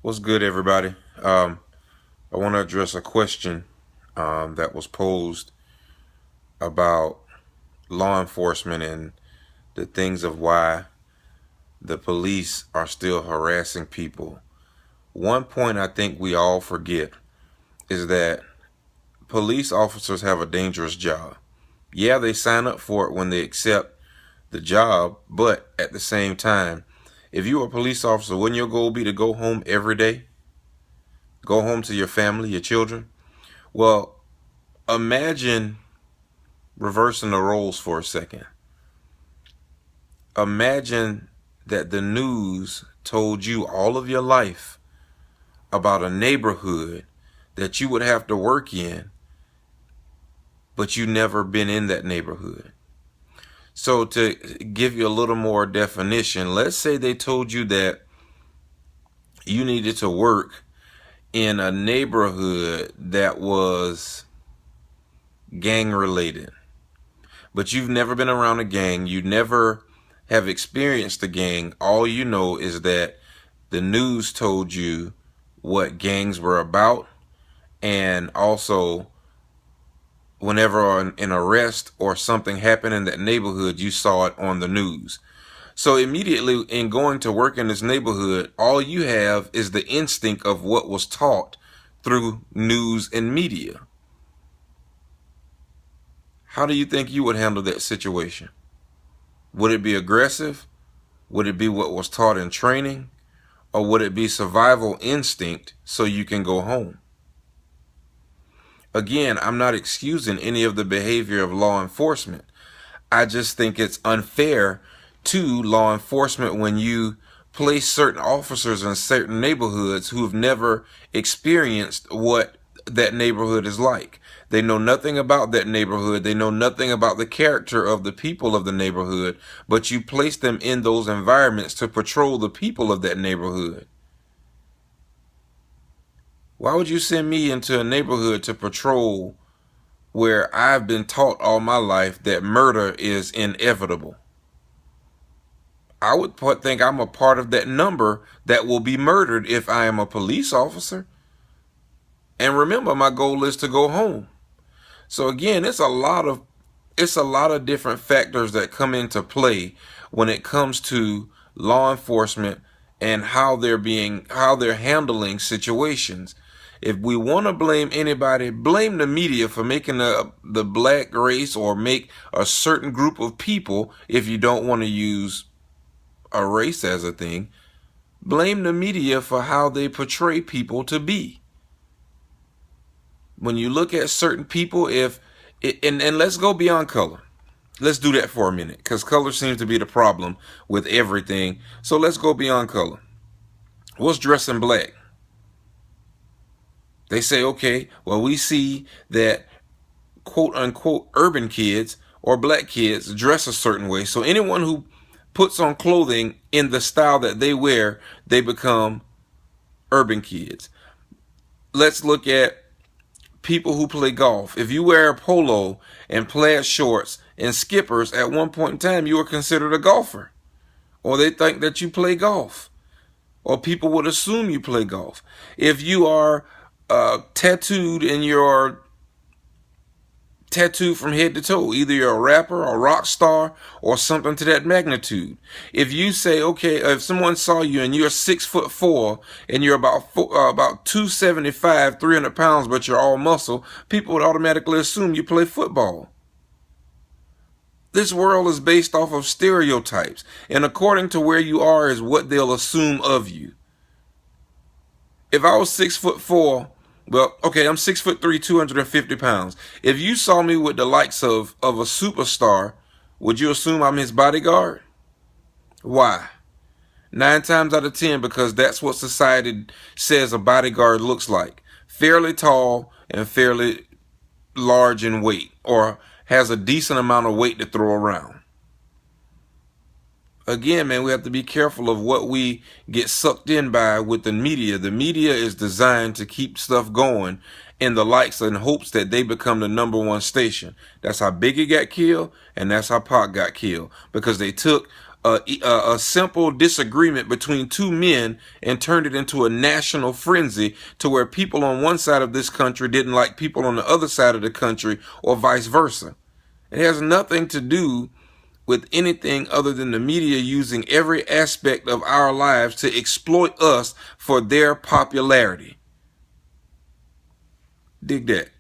What's good, everybody? I want to address a question that was posed about law enforcement and the things of why the police are still harassing people. One point I think we all forget is that police officers have a dangerous job. Yeah, they sign up for it when they accept the job, but at the same time, if you were a police officer, wouldn't your goal be to go home every day? Go home to your family, your children? Well, imagine reversing the roles for a second. Imagine that the news told you all of your life about a neighborhood that you would have to work in, but you never been in that neighborhood. So to give you a little more definition, let's say they told you that you needed to work in a neighborhood that was gang related, but you've never been around a gang, you never have experienced a gang. All you know is that the news told you what gangs were about, and also whenever an arrest or something happened in that neighborhood, you saw it on the news. So immediately in going to work in this neighborhood, all you have is the instinct of what was taught through news and media. How do you think you would handle that situation? Would it be aggressive? Would it be what was taught in training? Or would it be survival instinct so you can go home? Again, I'm not excusing any of the behavior of law enforcement. I just think it's unfair to law enforcement when you place certain officers in certain neighborhoods who have never experienced what that neighborhood is like. They know nothing about that neighborhood. They know nothing about the character of the people of the neighborhood, but you place them in those environments to patrol the people of that neighborhood. Why would you send me into a neighborhood to patrol where I've been taught all my life that murder is inevitable? I would think I'm a part of that number that will be murdered if I am a police officer. And remember, my goal is to go home. So again, it's a lot of different factors that come into play when it comes to law enforcement and how they're handling situations. If we want to blame anybody, blame the media for making the black race, or make a certain group of people, if you don't want to use a race as a thing. Blame the media for how they portray people to be. When you look at certain people, and let's go beyond color. Let's do that for a minute, because color seems to be the problem with everything. So let's go beyond color. What's dressing black? They say, okay, well, we see that quote unquote urban kids or black kids dress a certain way. So anyone who puts on clothing in the style that they wear, they become urban kids. Let's look at people who play golf. If you wear a polo and plaid shorts and skippers, at one point in time, you were considered a golfer. Or they think that you play golf. Or people would assume you play golf. If you are tattooed and you're tattooed from head to toe, either you're a rapper or a rock star or something to that magnitude. If you say, okay, if someone saw you and you're 6'4" and you're about 275, 300 pounds, but you're all muscle, people would automatically assume you play football. This world is based off of stereotypes, and according to where you are is what they'll assume of you. If I was 6'4", well, okay, I'm 6'3", 250 pounds. If you saw me with the likes of a superstar, would you assume I'm his bodyguard? Why? 9 times out of 10, because that's what society says a bodyguard looks like. Fairly tall and fairly large in weight, or has a decent amount of weight to throw around. Again, man, we have to be careful of what we get sucked in by with the media. The media is designed to keep stuff going in the likes and hopes that they become the #1 station. That's how Biggie got killed, and that's how Pac got killed, because they took a simple disagreement between two men and turned it into a national frenzy to where people on one side of this country didn't like people on the other side of the country, or vice versa. It has nothing to do with anything other than the media using every aspect of our lives to exploit us for their popularity. Dig that.